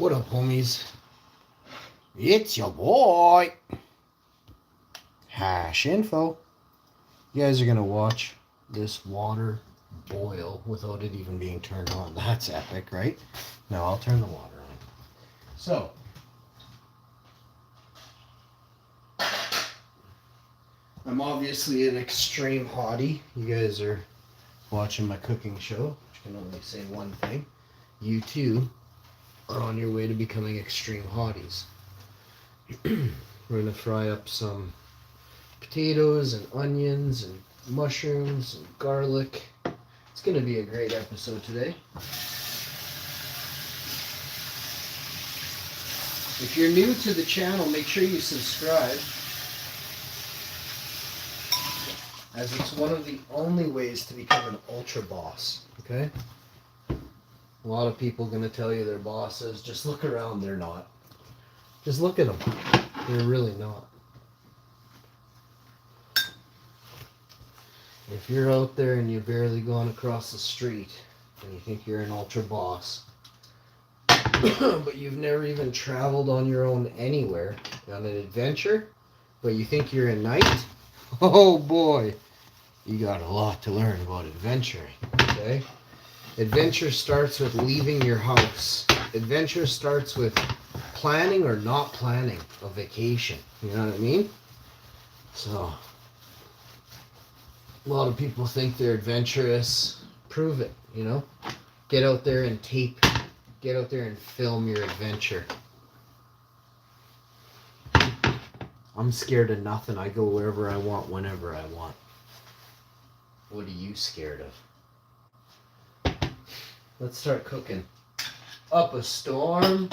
What up, homies? It's your boy, Hash Info. You guys are gonna watch this water boil without it even being turned on. That's epic, right? Now I'll turn the water on. So, I'm obviously an extreme hottie. You guys are watching my cooking show, which can only say one thing. You too are on your way to becoming extreme hotties. We're gonna fry up some potatoes and onions and mushrooms and garlic. It's gonna be a great episode today. If you're new to the channel, make sure you subscribe, as it's one of the only ways to become an ultra boss. Okay? A lot of people are gonna tell you they're bosses. Just look around, they're not. Just look at them. They're really not. If you're out there and you've barely gone across the street and you think you're an ultra boss, but you've never even traveled on your own anywhere on an adventure, but you think you're a knight, oh boy, you got a lot to learn about adventuring, okay? Adventure starts with leaving your house. Adventure starts with planning or not planning a vacation. You know what I mean? So, a lot of people think they're adventurous. Prove it, you know? Get out there and tape. Get out there and film your adventure. I'm scared of nothing. I go wherever I want, whenever I want. What are you scared of? Let's start cooking. Up a storm.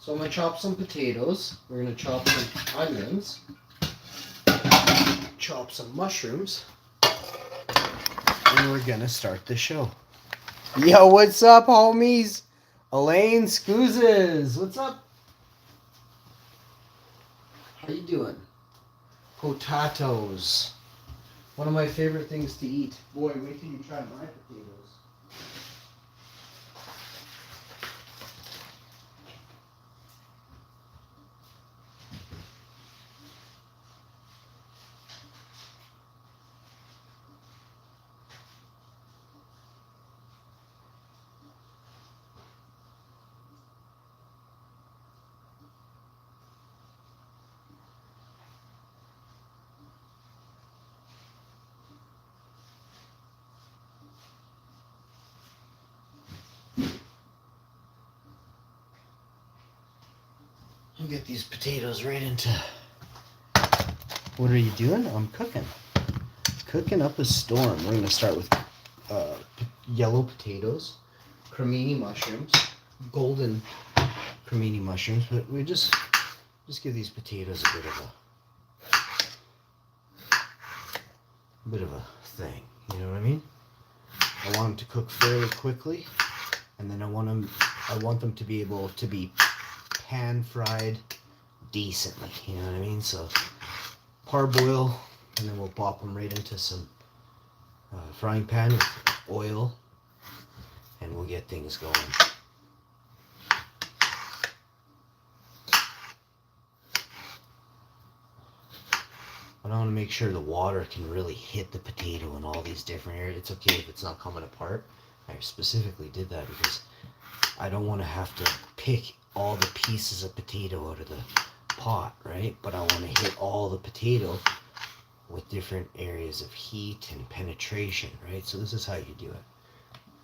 So I'm going to chop some potatoes. We're going to chop some onions. Chop some mushrooms. And we're going to start the show. Yo, what's up, homies? Elaine Scoozes. What's up? How you doing? Potatoes. One of my favorite things to eat. Boy, wait till you try my potatoes. I'll get these potatoes right into... What are you doing? I'm cooking. Cooking up a storm. We're going to start with yellow potatoes, cremini mushrooms, golden cremini mushrooms, but we just give these potatoes a bit of a thing. You know what I mean? I want them to cook fairly quickly, and then I want them to be able to be pan fried decently. You know what I mean? So parboil, and then we'll pop them right into some frying pan with oil, and we'll get things going. But I want to make sure the water can really hit the potato in all these different areas. It's okay if it's not coming apart. I specifically did that because I don't want to have to pick all the pieces of potato out of the pot, right? But I want to hit all the potato with different areas of heat and penetration, right? So this is how you do it.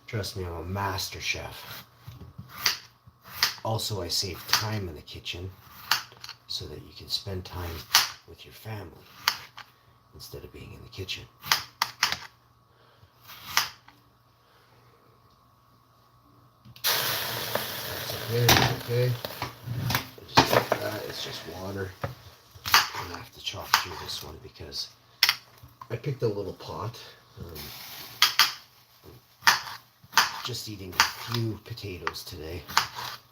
Trust me, I'm a master chef. Also, I save time in the kitchen so that you can spend time with your family instead of being in the kitchen. That's okay, okay. Just take that it's just water. I'm gonna have to chop through this one because I picked a little pot. Just eating a few potatoes today.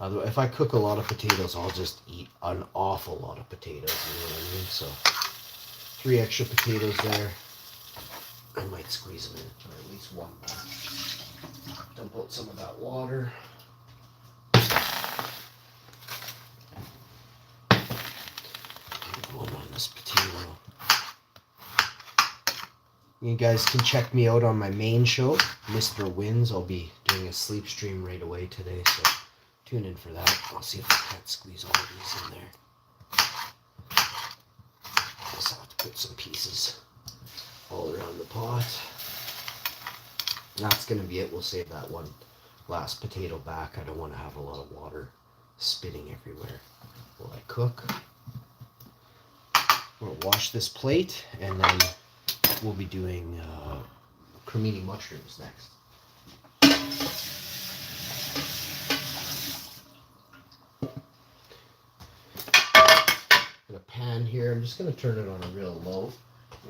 If I cook a lot of potatoes, I'll just eat an awful lot of potatoes, you know what I mean? So 3 extra potatoes there. I might squeeze them in, or at least one more. Dump out some of that water. One on this potato. You guys can check me out on my main show, Mr. Wins. I'll be doing a sleep stream right away today, so tune in for that. I'll see if I can't squeeze all of these in there. Just have to put some pieces all around the pot. And that's going to be it. We'll save that one last potato back. I don't want to have a lot of water spitting everywhere while I cook. I'm going to wash this plate, and then we'll be doing cremini mushrooms next. Got a pan here. I'm just going to turn it on a real low,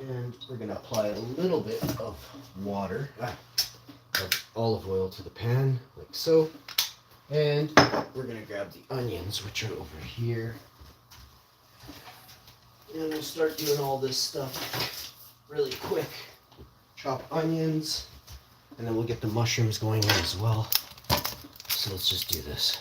and we're going to apply a little bit of water, of olive oil to the pan, like so. And we're going to grab the onions, which are over here. And we'll start doing all this stuff really quick. Chop onions, and then we'll get the mushrooms going in as well. So let's just do this.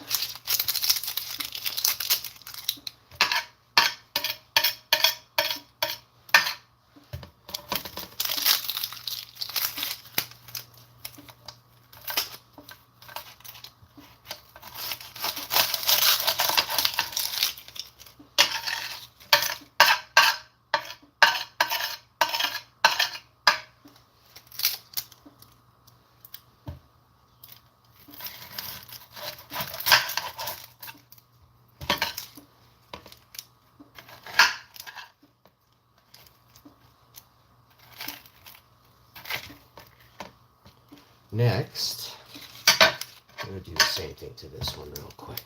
Next, I'm going to do the same thing to this one real quick.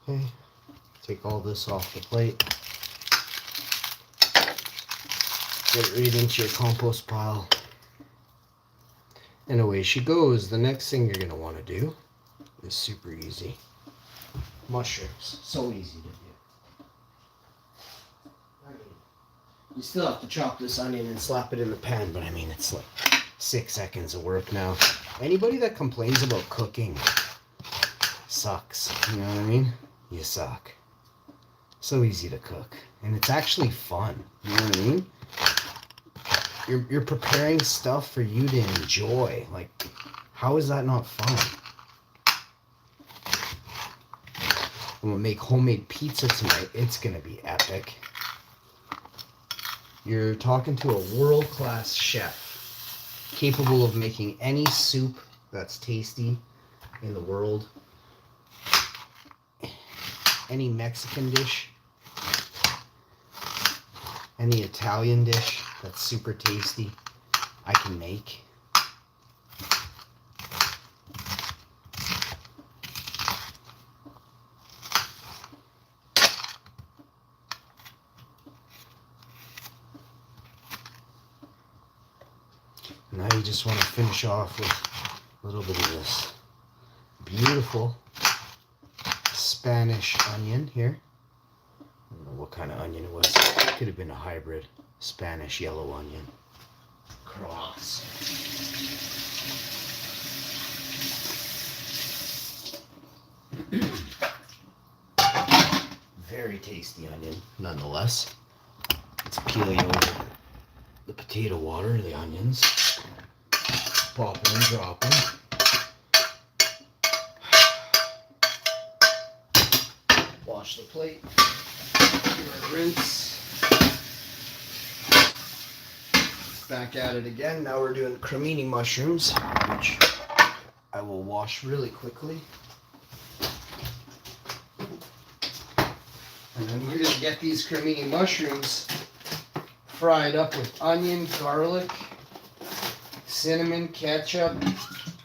Okay. Take all this off the plate. Get it right into your compost pile. And away she goes. The next thing you're going to want to do is super easy. Mushrooms. So easy to do. I mean, you still have to chop this onion and slap it in the pan, but I mean, it's like 6 seconds of work now. Anybody that complains about cooking sucks. You know what I mean? You suck. So easy to cook, and it's actually fun. You know what I mean? You're preparing stuff for you to enjoy. Like, how is that not fun? I'm gonna make homemade pizza tonight. It's gonna be epic. You're talking to a world-class chef, capable of making any soup that's tasty in the world. Any Mexican dish, any Italian dish that's super tasty, I can make. Now you just want to finish off with a little bit of this beautiful Spanish onion here. I don't know what kind of onion it was. It could have been a hybrid Spanish yellow onion cross. Very tasty onion, nonetheless. Let's peel over the potato water, the onions. Pop them and drop them. Wash the plate, give it a rinse. Back at it again. Now we're doing cremini mushrooms, which I will wash really quickly. And then we're going to get these cremini mushrooms fried up with onion, garlic, cinnamon, ketchup,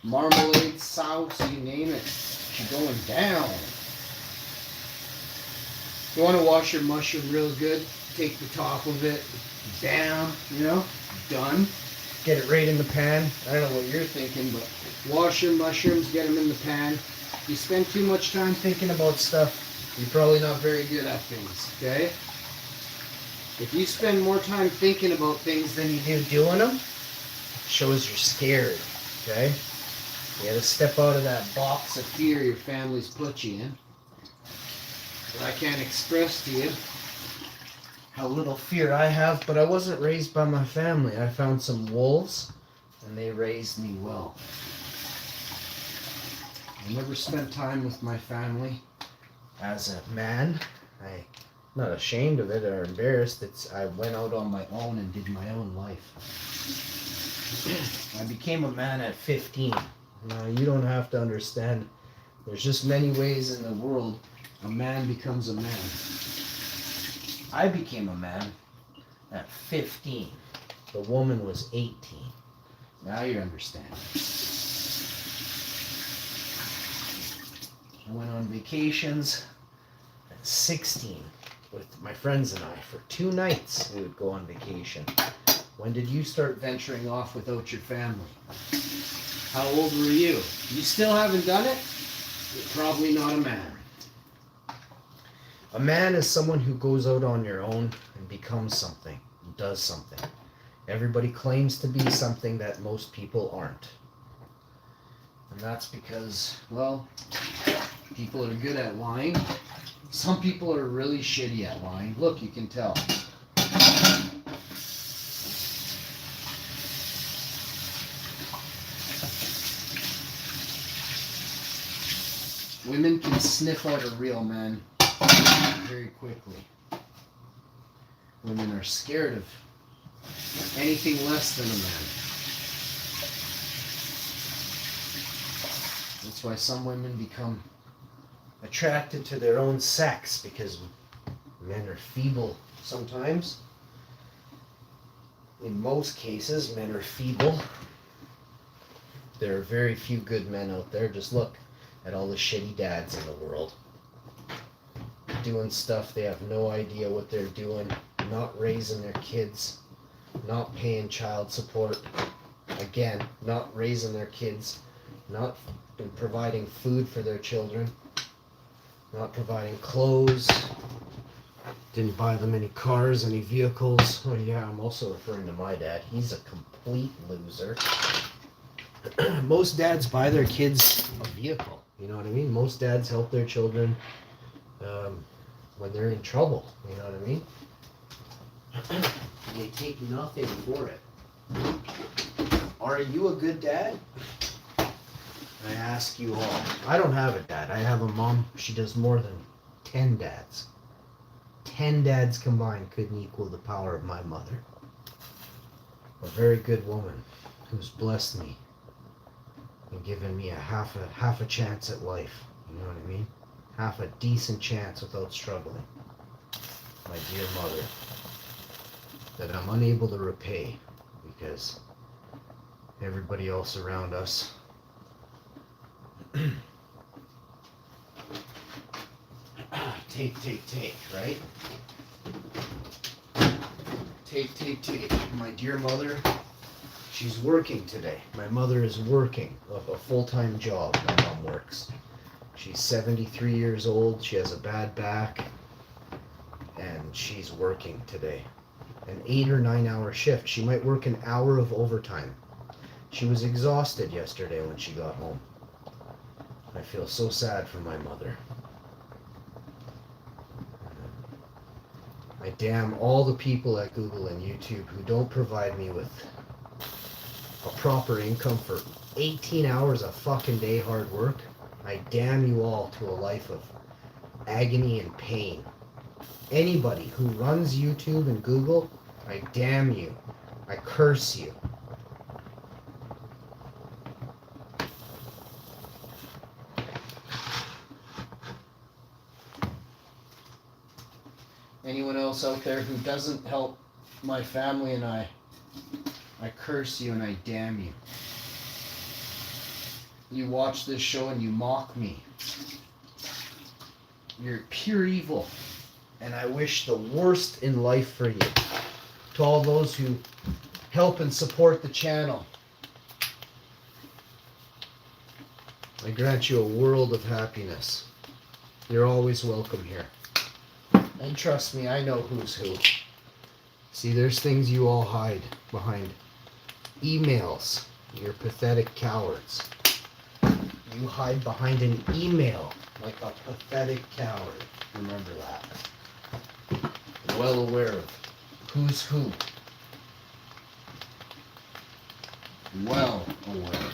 marmalade, sauce, you name it. She's going down. You want to wash your mushroom real good. Take the top of it down, done. Get it right in the pan. I don't know what you're thinking, but wash your mushrooms, get them in the pan. If you spend too much time thinking about stuff, you're probably not very good at things, okay? If you spend more time thinking about things than you do doing them, it shows you're scared, okay? You gotta step out of that box of fear your family's put you in. But I can't express to you how little fear I have, but I wasn't raised by my family. I found some wolves, and they raised me well. I never spent time with my family. As a man, I'm not ashamed of it or embarrassed. I went out on my own and did my own life. I became a man at 15. Now, you don't have to understand. There's just many ways in the world a man becomes a man. I became a man at 15. The woman was 18. Now you understand. I went on vacations at 16 with my friends and I. For 2 nights we would go on vacation. When did you start venturing off without your family? How old were you? You still haven't done it? You're probably not a man. A man is someone who goes out on your own and becomes something, does something. Everybody claims to be something that most people aren't. And that's because, well, people are good at lying. Some people are really shitty at lying. Look, you can tell. Women can sniff out a real man very quickly. Women are scared of anything less than a man. That's why some women become attracted to their own sex, because men are feeble sometimes. In most cases, men are feeble. There are very few good men out there. Just look at all the shitty dads in the world. Doing stuff they have no idea what they're doing, not raising their kids, not paying child support, again, not raising their kids, not providing food for their children, not providing clothes, didn't buy them any cars, any vehicles. Oh yeah, I'm also referring to my dad. He's a complete loser. Most dads buy their kids a vehicle, you know what I mean? Most dads help their children when they're in trouble, you know what I mean? They take nothing for it. Are you a good dad? I ask you all. I don't have a dad. I have a mom. She does more than 10 dads. 10 dads combined couldn't equal the power of my mother. A very good woman who's blessed me and given me a half a chance at life. You know what I mean? Half a decent chance without struggling. My dear mother, that I'm unable to repay because everybody else around us take, right? Take. My dear mother, she's working today. My mother is working a full-time job. My mom works. She's 73 years old. She has a bad back. And she's working today. An 8 or 9 hour shift. She might work an hour of overtime. She was exhausted yesterday when she got home. I feel so sad for my mother. I damn all the people at Google and YouTube who don't provide me with a proper income for 18 hours a fucking day hard work. I damn you all to a life of agony and pain. Anybody who runs YouTube and Google, I damn you I curse you. Anyone else out there who doesn't help my family and I curse you and I damn you. You watch this show and you mock me. You're pure evil. And I wish the worst in life for you. To all those who help and support the channel, I grant you a world of happiness. You're always welcome here. And trust me, I know who's who. See, there's things you all hide behind emails. You're pathetic cowards. You hide behind an email like a pathetic coward. Remember that. Well aware of who's who. Well aware.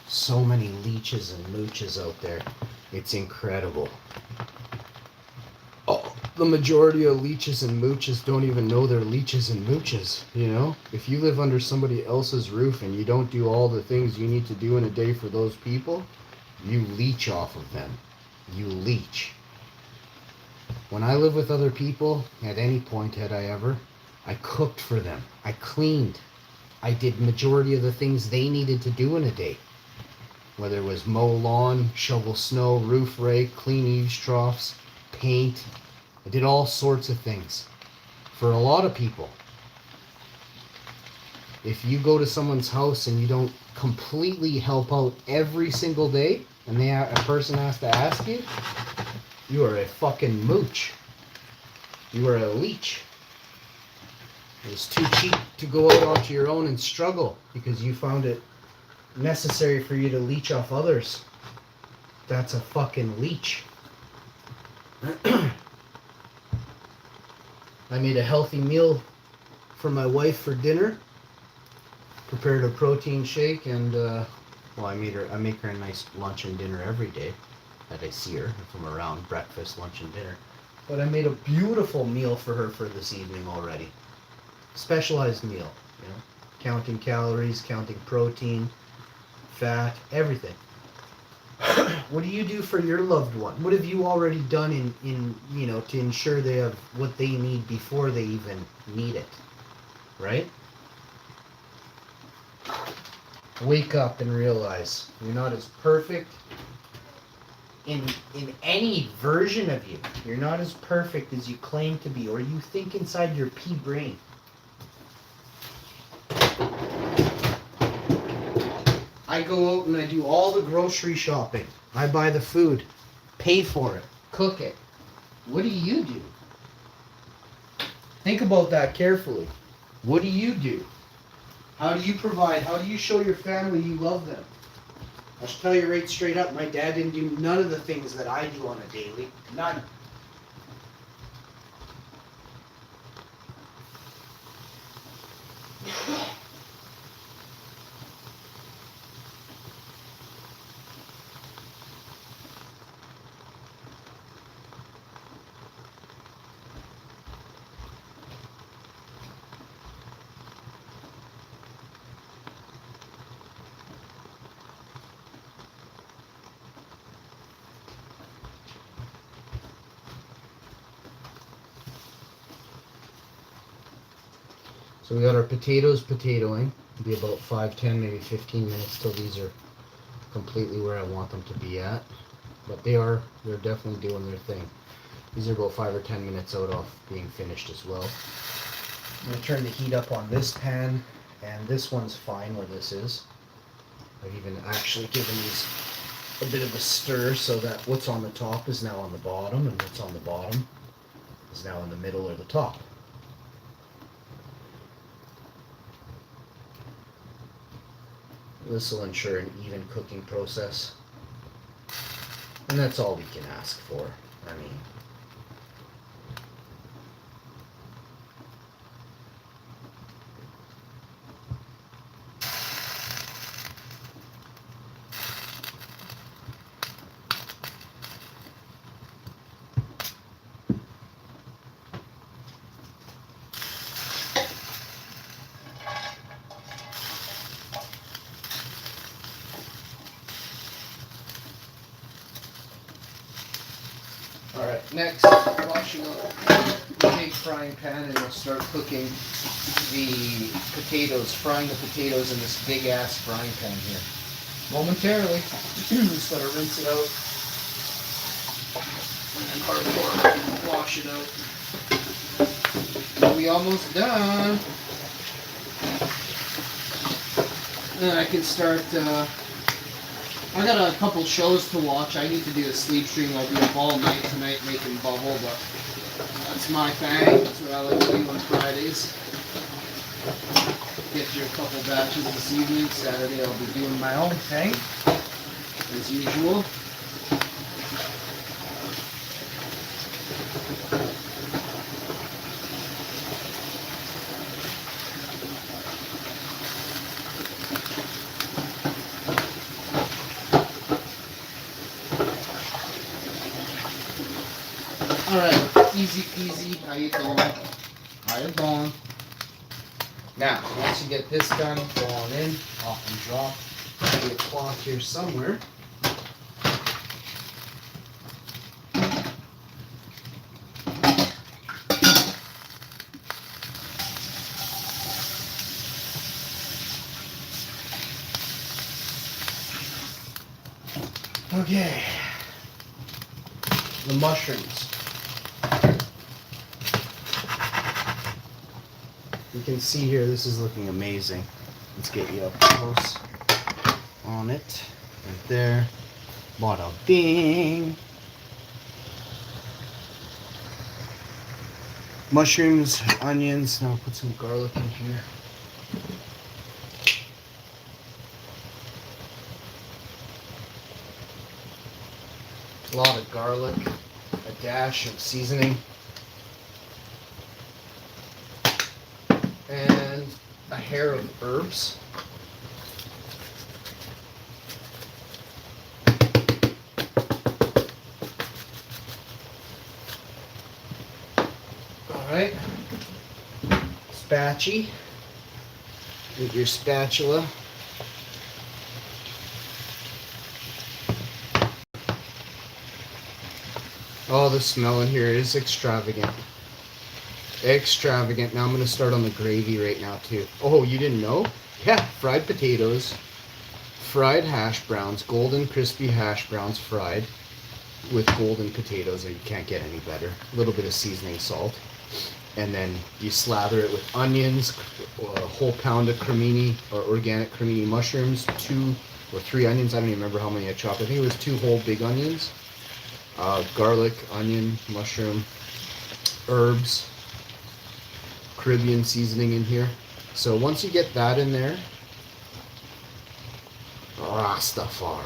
So many leeches and mooches out there. It's incredible. Oh, the majority of leeches and mooches don't even know they're leeches and mooches, you know? If you live under somebody else's roof and you don't do all the things you need to do in a day for those people, you leech off of them. You leech. When I lived with other people, at any point had I ever, I cooked for them. I cleaned. I did majority of the things they needed to do in a day. Whether it was mow lawn, shovel snow, roof rake, clean eaves troughs, paint. I did all sorts of things for a lot of people. If you go to someone's house and you don't completely help out every single day, and a person has to ask you, you are a fucking mooch. You are a leech. It's too cheap to go out onto your own and struggle because you found it necessary for you to leech off others. That's a fucking leech. I made a healthy meal for my wife for dinner. Prepared a protein shake and well, I make her a nice lunch and dinner every day that I see her if I'm around. Breakfast, lunch, and dinner. But I made a beautiful meal for her for this evening already. Specialized meal, you know, counting calories, counting protein, fat, everything. What do you do for your loved one? What have you already done in you know, to ensure they have what they need before they even need it? Right? Wake up and realize you're not as perfect in any version of you. You're not as perfect as you claim to be or you think inside your pea brain. I go out and I do all the grocery shopping. I buy the food, pay for it, cook it. What do you do? Think about that carefully. What do you do? How do you provide? How do you show your family you love them? I'll tell you right straight up, my dad didn't do none of the things that I do on a daily. None. So we got our potatoes potatoing. It'll be about 5, 10, maybe 15 minutes till these are completely where I want them to be at. But they're definitely doing their thing. These are about 5 or 10 minutes out of being finished as well. I'm going to turn the heat up on this pan, and this one's fine where this is. I've even actually given these a bit of a stir so that what's on the top is now on the bottom, and what's on the bottom is now in the middle or the top. This will ensure an even cooking process. And that's all we can ask for. I mean, Next, washing up the big frying pan, and we'll start cooking the potatoes, frying the potatoes in this big ass frying pan here. Momentarily, just gotta rinse it out, and then hardcore wash it out. We almost done. Then I can start. I got a couple shows to watch. I need to do a sleep stream. I'll be up all night tonight making bubble, but that's my thing. That's what I like to do on Fridays. Get you a couple batches this evening. Saturday I'll be doing my own thing, as usual. Alright, easy peasy. How you doing? How you doing? Now, once you get this done, go on in, off and drop. There'll be a cloth here somewhere. Okay. The mushrooms. You can see here, this is looking amazing. Let's get you up close on it. Right there. Bada bing. Mushrooms, onions. Now I'll put some garlic in here. A lot of garlic, a dash of seasoning, and a hair of herbs. Alright, spatchy, with your spatula. Oh, the smell in here is extravagant. Extravagant. Now I'm going to start on the gravy right now too. Oh, you didn't know? Yeah, fried potatoes, fried hash browns, golden crispy hash browns fried with golden potatoes. You can't get any better. A little bit of seasoning salt. And then you slather it with onions, a whole pound of cremini or organic cremini mushrooms, 2 or 3 onions. I don't even remember how many I chopped. I think it was 2 whole big onions. Garlic, onion, mushroom, herbs, Caribbean seasoning in here. So once you get that in there, Rastafari.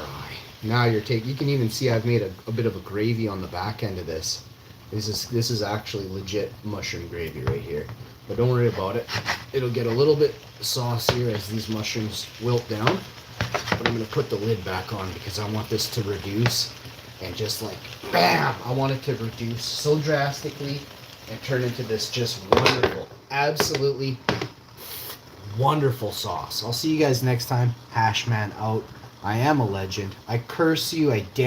Now you can even see I've made a bit of a gravy on the back end of this. This is actually legit mushroom gravy right here. But don't worry about it. It'll get a little bit saucier as these mushrooms wilt down. But I'm going to put the lid back on because I want this to reduce. And just like, bam! I want it to reduce so drastically and turn into this just wonderful, absolutely wonderful sauce. I'll see you guys next time. Hashman out. I am a legend. I curse you. I damn